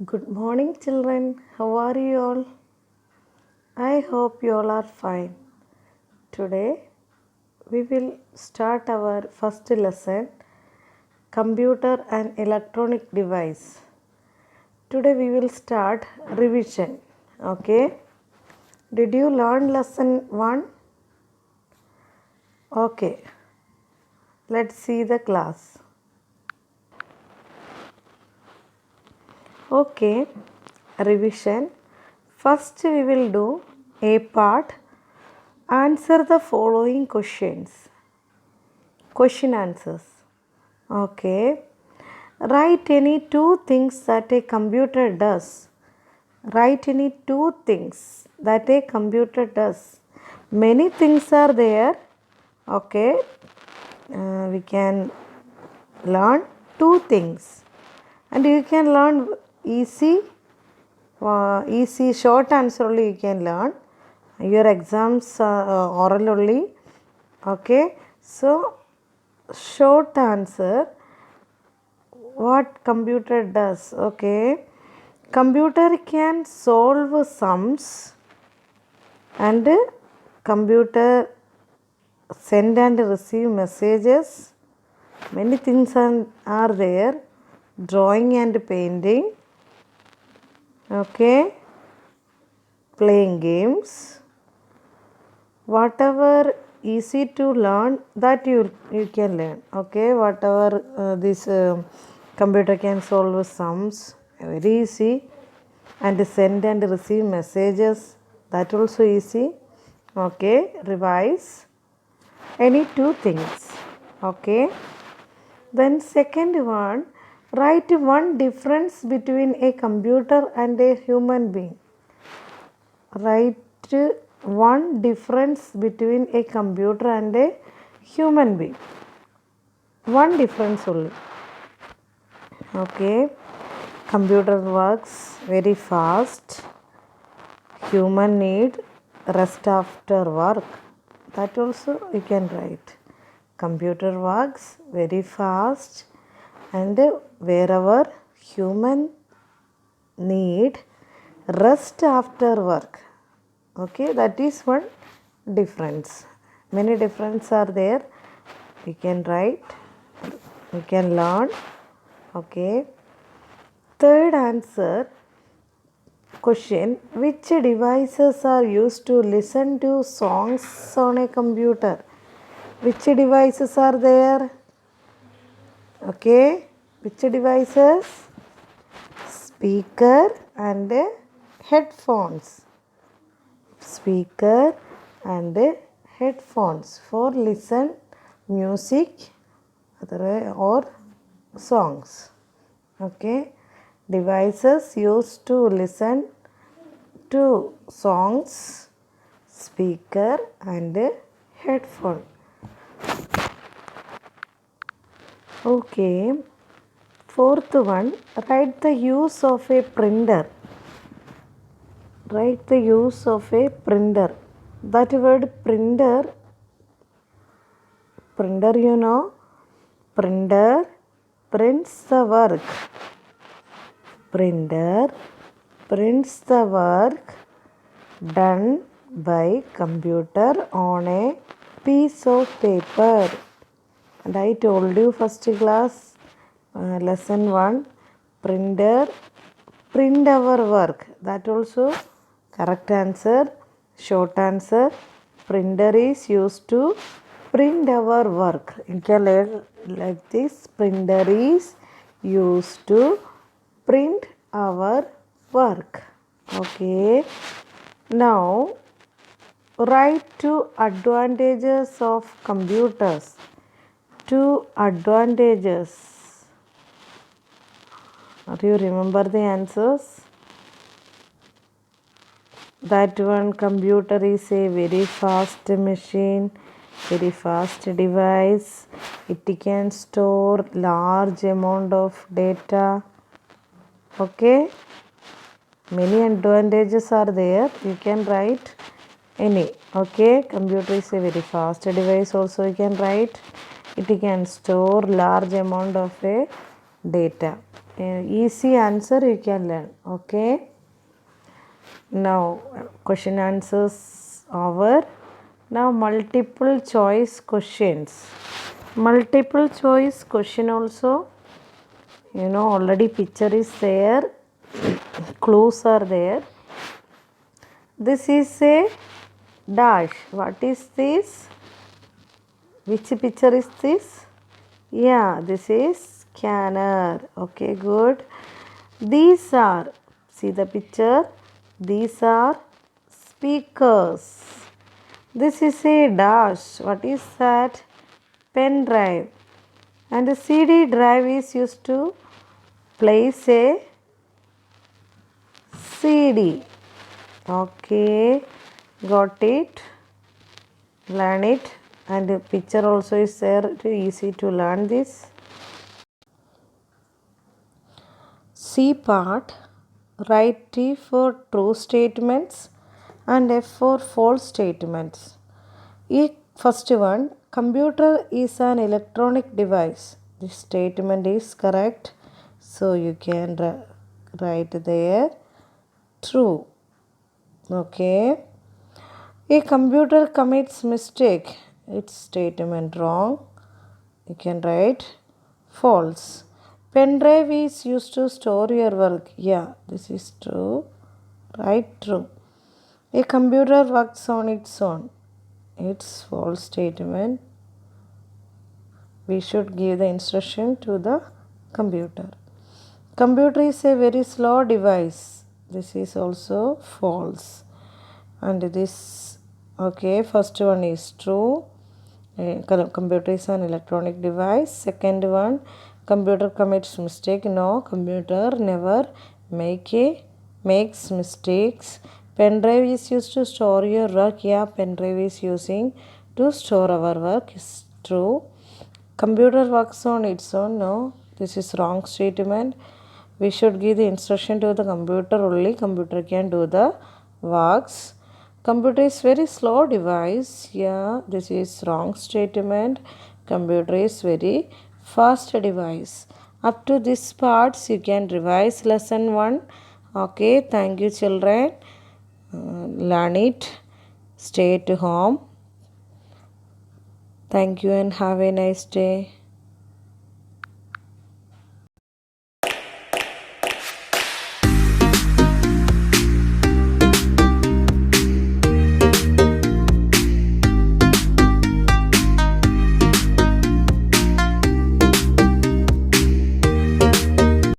Good morning, children. How are you all? I hope you all are fine. Today we will start our first lesson, Computer and Electronic Device. Today we will start revision. Okay? Did you learn lesson 1? Okay. Let's see the class. Okay. Revision. First we will do A part. Answer the following questions. Question answers. Okay. Write any two things that a computer does. Write any two things that a computer does. Many things are there. Okay. We can learn two things. And you can learn easy short answer only you can learn. Your exams oral only. Okay. So, short answer. What computer does? Okay. Computer can solve sums and computer send and receive messages. Many things are there. Drawing and painting. Okay. Playing games. Whatever easy to learn, that you can learn. Okay. Whatever this computer can solve sums, very easy, and send and receive messages, that also easy. Okay. Revise any two things. Okay. Then second one, write one difference between a computer and a human being. Write one difference between a computer and a human being. One difference only. Okay. Computer works very fast. Human need rest after work. That also you can write. Computer works very fast, and wherever human need rest after work. Okay, that is one difference. Many differences are there. You can write, you can learn. Okay. Third answer question, which devices are used to listen to songs on a computer? Which devices are there? Okay. Which devices? Speaker and headphones. Speaker and headphones for listen music or songs. Okay. Devices used to listen to songs, speaker and headphone. Okay. Fourth one, write the use of a printer. Write the use of a printer. That word printer you know, printer prints the work. Printer prints the work done by computer on a piece of paper. And I told you first class, lesson 1, printer print our work. That also correct answer. Short answer, printer is used to print our work. You can learn like this, printer is used to print our work. Okay. Now, write two advantages of computers. Two advantages. Do you remember the answers? That one, computer is a very fast machine, very fast device. It can store large amount of data. Okay. Many advantages are there. You can write any. Okay. Computer is a very fast device. Also you can write. It can store large amount of data. easy answer you can learn. Okay. Now question answers over. Now multiple choice questions. Multiple choice question also. Already picture is there. Clues are there. This is a dash. What is this? Which picture is this? Yeah, this is scanner. Okay, good. These are, see the picture, these are speakers. This is a dash. What is that? Pen drive. And the CD drive is used to place a CD. Okay, got it. Learn it. And the picture also is there, easy to learn this. C part, write T for true statements and F for false statements. First one, computer is an electronic device. This statement is correct. So you can write there true. Okay. A computer commits mistake. Its statement wrong. You can write false. Pen drive is used to store your work. Yeah, this is true. Write true. A computer works on its own. It's false statement. We should give the instruction to the computer. Computer is a very slow device. This is also false. And this, okay, first one is true. Computer is an electronic device. Second one, computer commits mistake. No, computer never makes mistakes. Pen drive is used to store your work. Yeah, pen drive is using to store our work. Is true. Computer works on its own. No, this is wrong statement. We should give the instruction to the computer only. Computer can do the works. Computer is very slow device. Yeah, this is wrong statement. Computer is very fast device. Up to this parts you can revise lesson 1. Okay, thank you children. Learn it. Stay at home. Thank you and have a nice day.